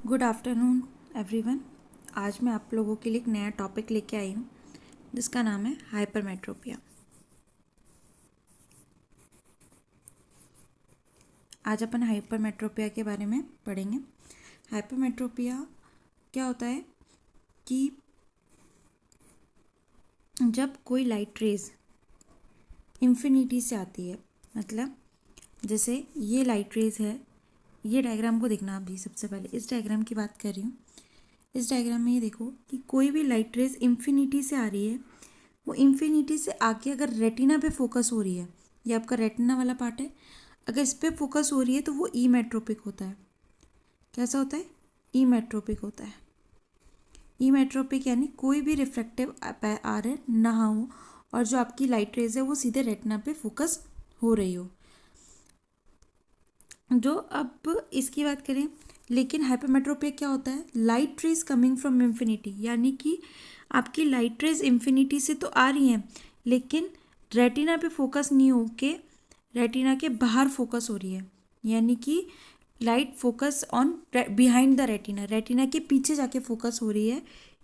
Good afternoon everyone. आज मैं आप लोगों के लिए एक नया टॉपिक लेके आई हूँ जिसका नाम है हाइपरमेट्रोपिया। आज अपन हाइपरमेट्रोपिया के बारे में पढ़ेंगे। हाइपरमेट्रोपिया क्या होता है कि जब कोई लाइट रेज इन्फिनिटी से आती है, मतलब जैसे ये लाइट रेज है, ये डायग्राम को देखना। अभी सबसे पहले इस डायग्राम की बात कर रही हूँ। इस डायग्राम में ये देखो कि कोई भी लाइट रेज इन्फिनिटी से आ रही है, वो इन्फिनिटी से आके अगर रेटिना पे फोकस हो रही है, ये आपका रेटिना वाला पार्ट है, अगर इस पर फोकस हो रही है तो वो ईमेट्रोपिक होता है। कैसा होता है? ईमेट्रोपिक होता है। ईमेट्रोपिक यानी कोई भी रिफ्रैक्टिव आर ना हो और जो आपकी लाइट रेज है वो सीधे रेटिना पे फोकस हो रही हो। जो अब इसकी बात करें, लेकिन हाइपरमेट्रोपिया क्या होता है? Light rays coming from infinity, यानी कि आपकी लाइट रेज इन्फिनिटी से तो आ रही हैं लेकिन रेटिना पे फोकस नहीं होके रेटिना के बाहर फोकस हो रही है, यानी कि light focus on behind the retina, retina के पीछे जाके फोकस हो रही है।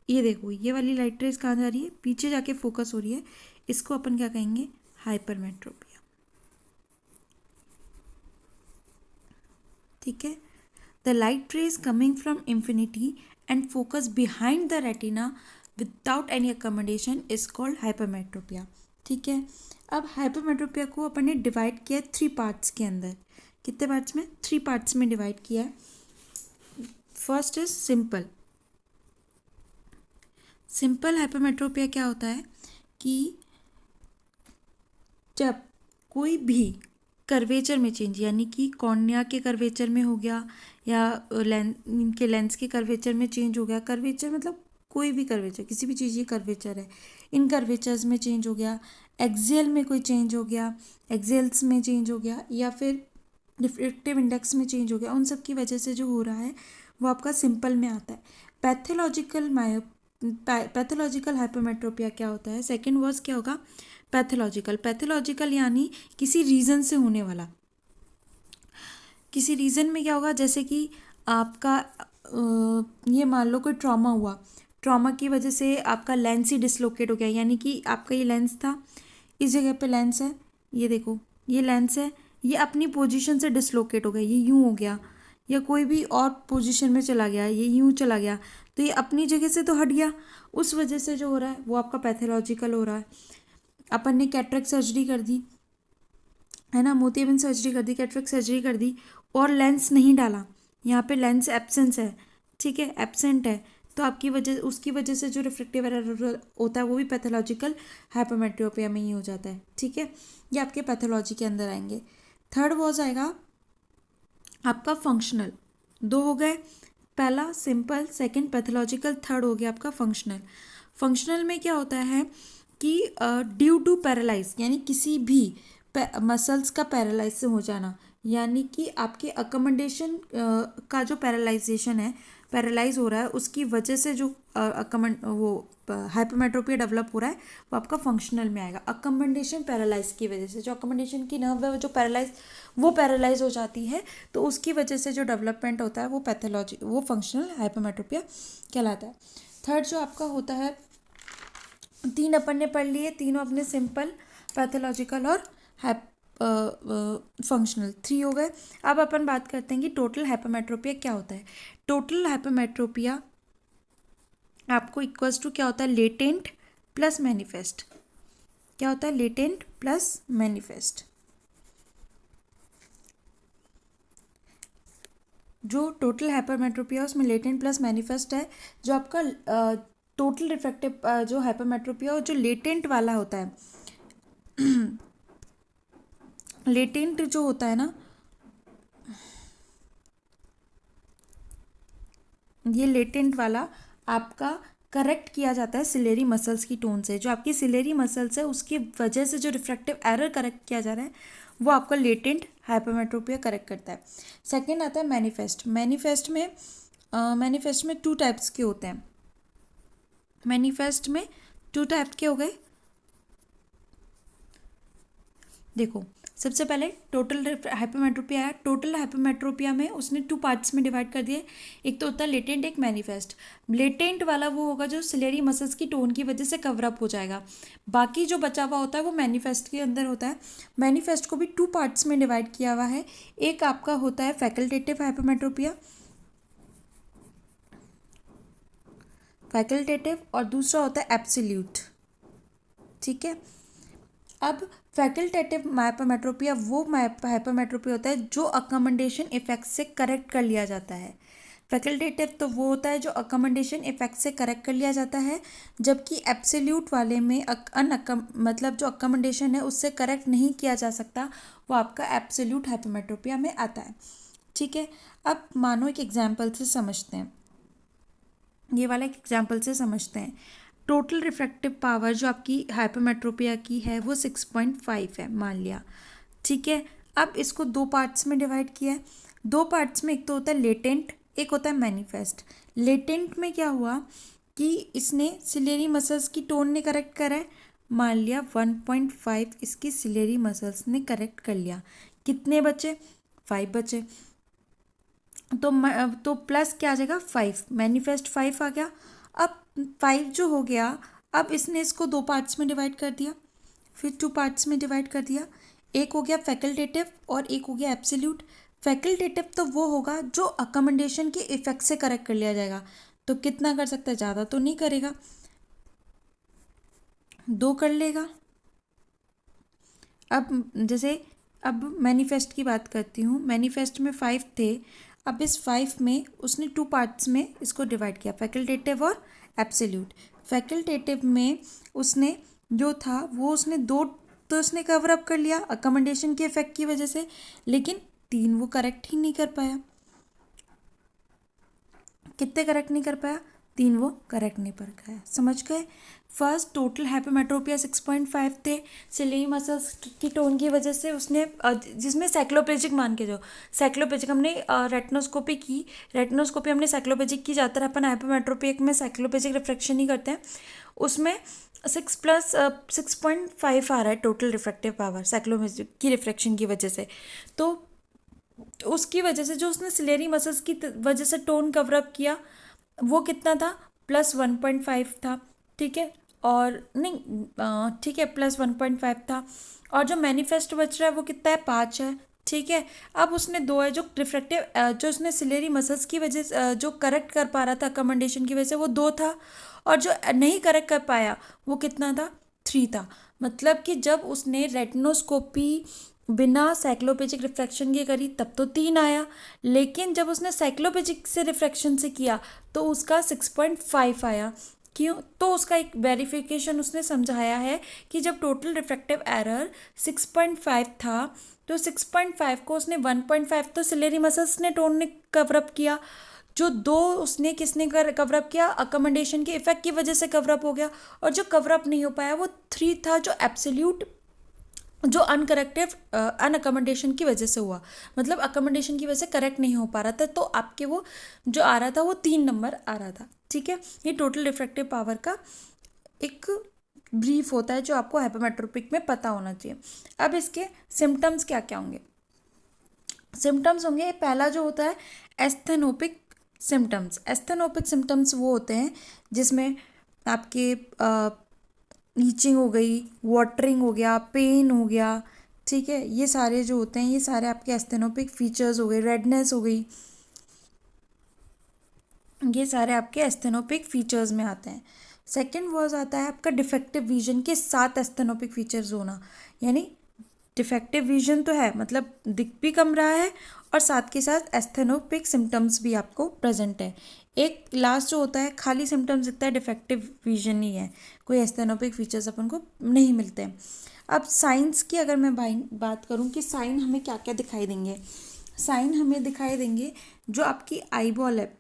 ये देखो, ये वाली लाइट रेज कहाँ जा रही है? पीछे जाके फोकस हो रही है। इसको अपन क्या कहेंगे? हाइपरमेट्रोपिया। ठीक है। The light rays coming from infinity and focus behind the retina without any accommodation is called hypermetropia. ठीक है। अब हाइपरमेट्रोपिया को अपन ने डिवाइड किया है 3 पार्ट्स के अंदर। कितने पार्ट्स में? 3 पार्ट्स में डिवाइड किया है। First is simple. Simple hypermetropia क्या होता है कि जब कोई भी कर्वेचर में चेंज, यानी कि कॉर्निया के कर्वेचर में हो गया या इनके लेंस के कर्वेचर में चेंज हो गया। कर्वेचर मतलब कोई भी कर्वेचर, किसी भी चीज़ ये कर्वेचर है, इन कर्वेचर्स में चेंज हो गया, एक्सियल में कोई चेंज हो गया, एक्सियल्स में चेंज हो गया, या फिर रिफ्रैक्टिव इंडेक्स में चेंज हो गया, उन सब की वजह से जो हो रहा है वो आपका सिंपल में आता है। पैथोलॉजिकल हाइपरमेट्रोपिया क्या होता है? सेकेंड वर्ड क्या होगा? पैथोलॉजिकल। पैथोलॉजिकल यानी किसी रीज़न से होने वाला। किसी रीज़न में क्या होगा? जैसे कि आपका ये मान लो कोई ट्रॉमा हुआ, ट्रॉमा की वजह से आपका लेंस ही डिसलोकेट हो गया, यानी कि आपका ये लेंस था, इस जगह पे लेंस है, ये देखो ये लेंस है, ये अपनी पोजीशन से डिसलोकेट हो गया, ये यूँ हो गया, या कोई भी और पोजीशन में चला गया, ये यूँ चला गया, तो ये अपनी जगह से तो हट गया। उस वजह से जो हो रहा है वो आपका पैथोलॉजिकल हो रहा है। अपन ने कैटरेक्ट सर्जरी कर दी है ना, मोतियाबिंद सर्जरी कर दी, कैटरेक्ट सर्जरी कर दी और लेंस नहीं डाला, यहाँ पे लेंस एब्सेंस है, ठीक है, एब्सेंट है, तो आपकी वजह उसकी वजह से जो रिफ्रैक्टिव एरर होता है वो भी पैथोलॉजिकल हाइपरमेट्रोपिया में ही हो जाता है। ठीक है, ये आपके पैथोलॉजी के अंदर आएंगे। थर्ड वॉज आएगा आपका फंक्शनल। 2 हो गए, पहला सिंपल, सेकंड पैथोलॉजिकल, थर्ड हो गया आपका फंक्शनल। फंक्शनल में क्या होता है कि ड्यू टू पैरालाइज, यानी किसी भी मसल्स का पैरालाइज से हो जाना, यानी कि आपके अकोमोडेशन का जो पैरालाइजेशन है, पैरालाइज हो रहा है, उसकी वजह से जो वो हाइपरमेट्रोपिया डेवलप हो रहा है वो आपका फंक्शनल में आएगा। अकोमोडेशन पैरालाइज की वजह से, जो अकोमोडेशन की नर्व है जो पैरालाइज हो जाती है, तो उसकी वजह से जो डेवलपमेंट होता है वो फंक्शनल हाइपरमेट्रोपिया कहलाता है। थर्ड जो आपका होता है, 3 अपन ने पढ़ लिए, तीनों अपने सिंपल, पैथोलॉजिकल और फंक्शनल, 3 हो गए। अब अपन बात करते हैं कि टोटल हाइपरमेट्रोपिया क्या होता है। टोटल हाइपरमेट्रोपिया आपको इक्वल्स टू क्या होता है? Latent plus manifest. क्या होता है? Latent plus manifest. जो टोटल हाइपरमेट्रोपिया उसमें लेटेंट प्लस मैनिफेस्ट है। जो आपका टोटल रिफ्रैक्टिव जो हाइपरमेट्रोपिया जो लेटेंट वाला होता है, लेटेंट जो होता है ना, ये लेटेंट वाला आपका करेक्ट किया जाता है सिलेरी मसल्स की टोन से। जो आपकी सिलेरी मसल्स है उसकी वजह से जो रिफ्रैक्टिव एरर करेक्ट किया जा रहा है वो आपका लेटेंट हाइपरमेट्रोपिया करेक्ट करता है। सेकंड आता है मैनिफेस्ट। मैनिफेस्ट में 2 टाइप्स के होते हैं। मैनिफेस्ट में 2 टाइप के हो गए। देखो, सबसे पहले टोटल हाइपरमेट्रोपिया आया। टोटल हाइपरमेट्रोपिया में उसने 2 पार्ट्स में डिवाइड कर दिए, एक तो होता है लेटेंट, एक मैनिफेस्ट। लेटेंट वाला वो होगा जो सिलेरी मसल्स की टोन की वजह से कवर अप हो जाएगा, बाकी जो बचा हुआ होता है वो मैनिफेस्ट के अंदर होता है। मैनिफेस्ट को भी 2 पार्ट्स में डिवाइड किया हुआ है, एक आपका होता है फैकल्टेटिव हाइपरमेट्रोपिया, फैकल्टेटिव, और दूसरा होता है एब्सोल्यूट। ठीक है, अब फैकल्टेटिव हाइपरमेट्रोपिया वो हाइपरमेट्रोपिया होता है जो अकोमोडेशन इफेक्ट से करेक्ट कर लिया जाता है। फैकल्टेटिव तो वो होता है जो अकोमोडेशन इफेक्ट से करेक्ट कर लिया जाता है, जबकि एब्सोल्यूट वाले में मतलब जो अकोमोडेशन है उससे करेक्ट नहीं किया जा सकता, वो आपका एब्सोल्यूट हाइपरमेट्रोपिया में आता है। ठीक है, अब मानो एक एग्जाम्पल से समझते हैं, ये वाला एक एग्जाम्पल से समझते हैं। टोटल रिफ्रैक्टिव पावर जो आपकी हाइपरमेट्रोपिया की है वो 6.5 है मान लिया। ठीक है, अब इसको 2 पार्ट्स में डिवाइड किया है। 2 पार्ट्स में एक तो होता है लेटेंट, एक होता है मैनिफेस्ट। लेटेंट में क्या हुआ कि इसने सिलेरी मसल्स की टोन ने करेक्ट करा है, मान लिया 1.5 इसकी सिलेरी मसल्स ने करेक्ट कर लिया। कितने बचे? 5 बचे। तो प्लस क्या आ जाएगा? 5, मैनिफेस्ट 5 आ गया। अब 5 जो हो गया, अब इसने इसको 2 पार्ट्स में डिवाइड कर दिया, फिर 2 पार्ट्स में डिवाइड कर दिया। एक हो गया फैकल्टेटिव और एक हो गया एब्सोल्यूट। फैकल्टेटिव तो वो होगा जो अकोमोडेशन के इफेक्ट से करेक्ट कर लिया जाएगा, तो कितना कर सकता है? ज़्यादा तो नहीं करेगा, 2 कर लेगा। अब मैनिफेस्ट की बात करती हूँ। मैनिफेस्ट में 5 थे, अब इस 5 में उसने 2 पार्ट्स में इसको डिवाइड किया, फैकल्टेटिव और एब्सोल्यूट। फैकल्टेटिव में उसने जो था वो उसने 2 तो उसने कवर अप कर लिया अकोमोडेशन के इफेक्ट की वजह से, लेकिन 3 वो करेक्ट ही नहीं कर पाया। कितने करेक्ट नहीं कर पाया? 3 वो करेक्ट नहीं कर पाया। समझ गए? फर्स्ट टोटल हाइपरमेट्रोपिया 6.5 थे, सिलेरी मसल्स की टोन की वजह से उसने जिसमें साइक्लोपेजिक मान के, जो साइक्लोपेजिक हमने रेटिनोस्कोपी की, रेटिनोस्कोपी हमने साइक्लोपेजिक की, ज़्यादातर अपन हाइपरमेट्रोपिक में साइक्लोपेजिक रिफ्रैक्शन ही करते हैं, उसमें 6.5 आ रहा है टोटल रिफ्रैक्टिव पावर साइक्लोपेजिक की रिफ्रैक्शन की वजह से। तो उसकी वजह से जो उसने सिलेरी मसल्स की वजह से टोन कवर अप किया वो कितना था? +1.5 था। ठीक है, और नहीं ठीक है, +1.5 था। और जो मैनिफेस्ट बच रहा है वो कितना है? 5 है। ठीक है, अब उसने 2 है जो रिफ्रैक्टिव जो उसने सिलेरी मसल्स की वजह से जो करेक्ट कर पा रहा था अकोमोडेशन की वजह से, वो 2 था, और जो नहीं करेक्ट कर पाया वो कितना था? 3 था। मतलब कि जब उसने रेटिनोस्कोपी बिना साइक्लोपेजिक रिफ्रैक्शन के करी तब तो 3 आया, लेकिन जब उसने साइक्लोपेजिक से रिफ्रैक्शन से किया तो उसका 6.5 आया। क्यों? तो उसका एक वेरिफिकेशन उसने समझाया है कि जब टोटल रिफ्रैक्टिव एरर 6.5 था तो 6.5 को उसने 1.5 तो सिलेरी मसल्स ने टोन ने कवर अप किया, जो 2 उसने किसने कवर अप किया? अकोमोडेशन के इफेक्ट की वजह से कवर अप हो गया, और जो कवर अप नहीं हो पाया वो 3 था, जो एब्सोल्यूट जो अनअकोमोडेशन की वजह से हुआ, मतलब अकोमोडेशन की वजह से करेक्ट नहीं हो पा रहा था, तो आपके वो जो आ रहा था वो 3 नंबर आ रहा था। ठीक है, ये टोटल रिफ्रैक्टिव पावर का एक ब्रीफ होता है जो आपको हाइपरमेट्रोपिक में पता होना चाहिए। अब इसके सिम्टम्स क्या क्या होंगे? सिम्टम्स होंगे, पहला जो होता है एस्थेनोपिक सिम्टम्स। एस्थेनोपिक सिम्टम्स वो होते हैं जिसमें आपके ईचिंग हो गई, वाटरिंग हो गया, पेन हो गया। ठीक है, ये सारे जो होते हैं ये सारे आपके एस्थेनोपिक फीचर्स हो गए, रेडनेस हो गई, ये सारे आपके एस्थेनोपिक फीचर्स में आते हैं। सेकंड वर्ड आता है आपका डिफेक्टिव विजन के साथ एस्थेनोपिक फीचर्स होना, यानी डिफेक्टिव विजन तो है, मतलब दिख भी कम रहा है और साथ के साथ एस्थेनोपिक सिम्टम्स भी आपको प्रेजेंट है। एक लास्ट जो होता है खाली सिम्टम्स दिखता है, डिफेक्टिव विजन ही है, कोई एस्थेनोपिक फीचर्स अपन को नहीं मिलते हैं। अब साइंस की अगर मैं बात करूं कि साइन हमें क्या क्या दिखाई देंगे, साइन हमें दिखाई देंगे जो आपकी आई बॉल है,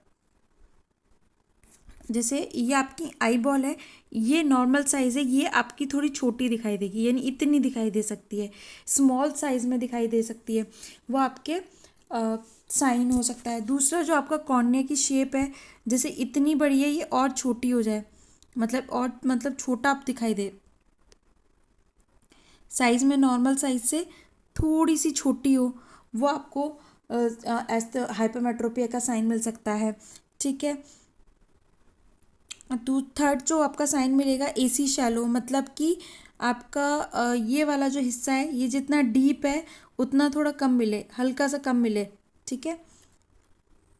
जैसे ये आपकी आई बॉल है, ये नॉर्मल साइज़ है, ये आपकी थोड़ी छोटी दिखाई देगी, यानी इतनी दिखाई दे सकती है, स्मॉल साइज़ में दिखाई दे सकती है, वो आपके साइन हो सकता है। दूसरा जो आपका कॉर्निया की शेप है, जैसे इतनी बड़ी है ये और छोटी हो जाए, मतलब छोटा आप दिखाई दे, साइज़ में नॉर्मल साइज़ से थोड़ी सी छोटी हो, वो आपको हाइपरमेट्रोपिया का साइन मिल सकता है। ठीक है। तो थर्ड जो आपका साइन मिलेगा AC शैलो, मतलब कि आपका ये वाला जो हिस्सा है ये जितना डीप है उतना थोड़ा कम मिले, हल्का सा कम मिले। ठीक है,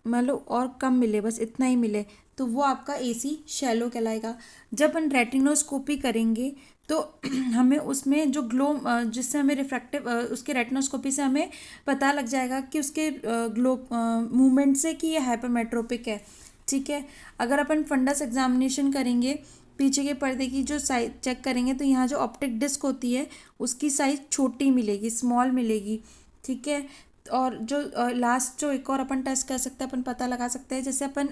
मान लो और कम मिले, बस इतना ही मिले, तो वो आपका AC शैलो कहलाएगा। जब अपन रेटिनोस्कोपी करेंगे तो हमें उसमें जो ग्लो जिससे हमें रिफ्रैक्टिव उसके रेटिनोस्कोपी से हमें पता लग जाएगा कि उसके ग्लो मूवमेंट से कि ये हाइपरमेट्रोपिक है। ठीक है। अगर अपन फंडस एग्जामिनेशन करेंगे, पीछे के पर्दे की जो साइज चेक करेंगे, तो यहाँ जो ऑप्टिक डिस्क होती है उसकी साइज छोटी मिलेगी, स्मॉल मिलेगी। ठीक है। और जो लास्ट जो एक और अपन टेस्ट कर सकते हैं, अपन पता लगा सकते हैं, जैसे अपन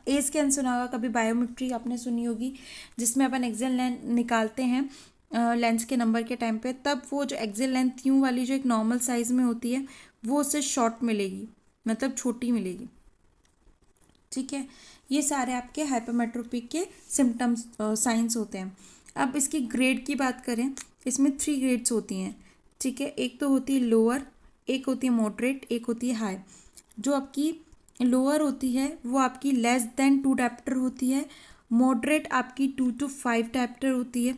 ए स्कैन सुना होगा कभी, बायोमेट्री आपने सुनी होगी, जिसमें अपन एक्सेल लेंथ निकालते हैं लेंस के नंबर के टाइम पे, तब वो जो एक्सेल लेंथ यूँ वाली जो एक नॉर्मल साइज़ में होती है वो उससे शॉर्ट मिलेगी, मतलब छोटी मिलेगी। ठीक है। ये सारे आपके हाइपरमेट्रोपिक के सिम्टम्स साइंस होते हैं। अब इसकी ग्रेड की बात करें, इसमें 3 ग्रेड्स होती हैं। ठीक है। एक तो होती है लोअर, एक होती है मॉडरेट, एक होती है हाई। जो आपकी लोअर होती है वो आपकी लेस देन 2 डायप्टर होती है, मॉडरेट आपकी 2 to 5 डायप्टर होती है,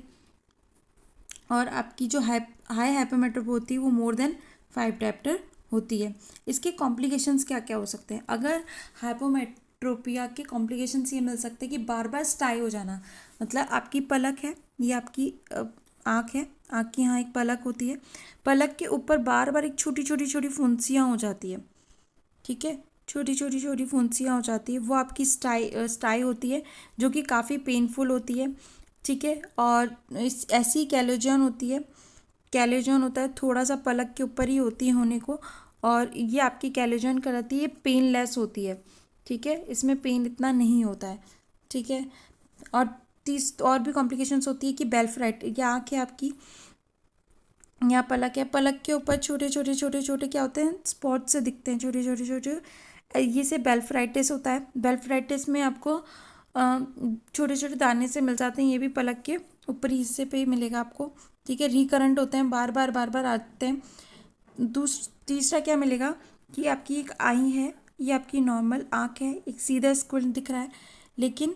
और आपकी जो हाई हाइपरमेट्रोप होती है वो मोर देन 5 डायप्टर होती है। इसके कॉम्प्लिकेशंस क्या क्या हो सकते हैं? अगर हाइपोमेट्रोपिया के कॉम्प्लिकेशंस ये मिल सकते हैं कि बार बार स्टाई हो जाना, मतलब आपकी पलक है, ये आपकी आँख है, आँख की यहाँ एक पलक होती है, पलक के ऊपर बार बार एक छोटी छोटी छोटी फुंसियाँ हो जाती है। ठीक है, छोटी छोटी छोटी फुंसियाँ हो जाती है, वो आपकी स्टाई होती है, जो कि काफ़ी पेनफुल होती है। ठीक है। और ऐसी कैलोजन होती है, कैलोजन होता है थोड़ा सा पलक के ऊपर ही होती है होने को, और ये आपकी कैलोजन कराती है, पेनलेस होती है। ठीक है, इसमें पेन इतना नहीं होता है। ठीक है। और और भी कॉम्प्लिकेशंस होती है कि बेल्फ्राइट, ये आँख है आपकी, यहाँ पलक है, पलक के ऊपर छोटे छोटे छोटे छोटे क्या होते हैं, स्पॉट से दिखते हैं, छोटे छोटे छोटे, ये से बेल्फ्राइटिस होता है। बेल्फ्राइटिस में आपको छोटे छोटे दाने से मिल जाते हैं, ये भी पलक के ऊपरी हिस्से पे ही मिलेगा आपको। ठीक है। रिकरेंट होते हैं, बार बार आते हैं। तीसरा क्या मिलेगा कि आपकी एक आई है, ये आपकी नॉर्मल आँख है, एक सीधा स्क्विंट दिख रहा है, लेकिन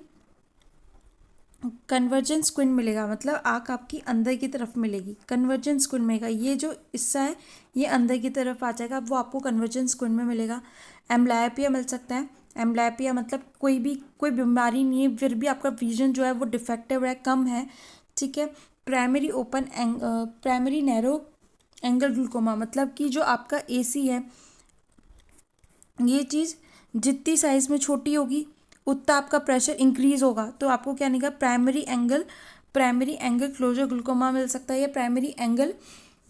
कन्वर्जेंट स्क्विंट मिलेगा, मतलब आँख आपकी अंदर की तरफ मिलेगी, कन्वर्जेंट स्क्विंट मिलेगा। ये जो हिस्सा है ये अंदर की तरफ आ जाएगा, वो आपको कन्वर्जेंट स्क्विंट में मिलेगा। एम्ब्लायोपिया मिल सकता है। एम्ब्लायोपिया मतलब कोई बीमारी नहीं है, फिर भी आपका विजन जो है वो डिफेक्टिव है, कम है। ठीक है। प्राइमरी नैरो एंगल ग्लूकोमा, मतलब कि जो आपका AC है, ये चीज़ जितनी साइज़ में छोटी होगी उतना आपका प्रेशर इंक्रीज होगा, तो आपको क्या निकला, प्राइमरी एंगल क्लोजर ग्लूकोमा मिल सकता है, या प्राइमरी एंगल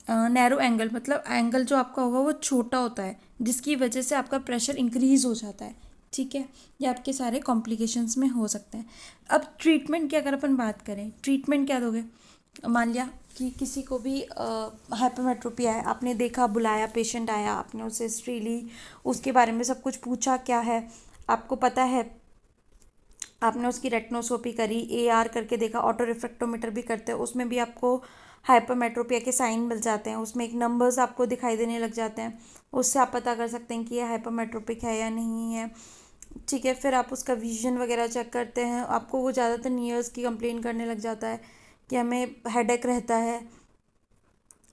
नैरो एंगल, मतलब एंगल जो आपका होगा वो छोटा होता है, जिसकी वजह से आपका प्रेशर इंक्रीज हो जाता है। ठीक है। ये आपके सारे कॉम्प्लिकेशंस में हो सकते हैं। अब ट्रीटमेंट की अगर अपन बात करें, ट्रीटमेंट क्या दोगे? मान लिया कि किसी को भी हाइपरमेट्रोपिया है, आपने देखा, बुलाया, पेशेंट आया, आपने उससे हिस्ट्री ली, उसके बारे में सब कुछ पूछा क्या है, आपको पता है, आपने उसकी रेटिनोस्कोपी करी, AR करके देखा, ऑटो रिफ्रैक्टोमीटर भी करते हैं, उसमें भी आपको हाइपरमेट्रोपिया के साइन मिल जाते हैं, उसमें एक नंबर्स आपको दिखाई देने लग जाते हैं, उससे आप पता कर सकते हैं कि ये हाइपरमेट्रोपिक है या नहीं है। ठीक है। फिर आप उसका विजन वगैरह चेक करते हैं, आपको वो ज़्यादातर नियर्स की कंप्लेन करने लग जाता है कि हमें हेडेक रहता है,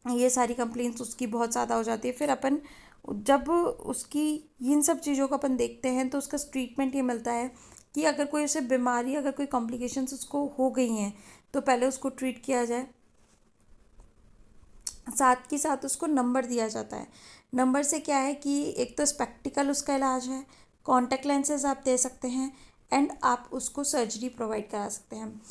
ये सारी कंप्लेंट्स उसकी बहुत ज़्यादा हो जाती है। फिर अपन जब उसकी इन सब चीज़ों को अपन देखते हैं तो उसका ट्रीटमेंट ये मिलता है कि अगर कोई उसे बीमारी, अगर कोई कॉम्प्लिकेशंस उसको हो गई हैं तो पहले उसको ट्रीट किया जाए, साथ के साथ उसको नंबर दिया जाता है। नंबर से क्या है कि एक तो स्पेक्टिकल उसका इलाज है, कॉन्टैक्ट लेंसेज आप दे सकते हैं, एंड आप उसको सर्जरी प्रोवाइड करा सकते हैं।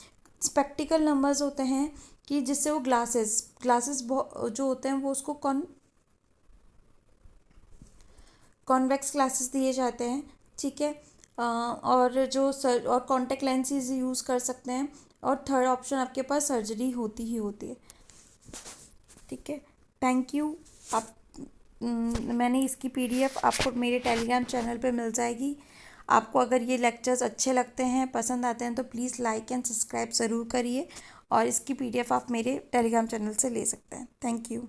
स्पेक्टिकल नंबर्स होते हैं कि जिससे वो ग्लासेस जो होते हैं वो उसको कॉन्वेक्स ग्लासेस दिए जाते हैं। ठीक है। और और कॉन्टैक्ट लेंसेज यूज़ कर सकते हैं, और थर्ड ऑप्शन आपके पास सर्जरी होती ही होती है। ठीक है। Thank you. आप मैंने इसकी PDF आपको मेरे टेलीग्राम चैनल पे मिल जाएगी। आपको अगर ये लेक्चर्स अच्छे लगते हैं, पसंद आते हैं, तो प्लीज़ लाइक एंड सब्सक्राइब ज़रूर करिए, और इसकी PDF आप मेरे टेलीग्राम चैनल से ले सकते हैं। Thank you.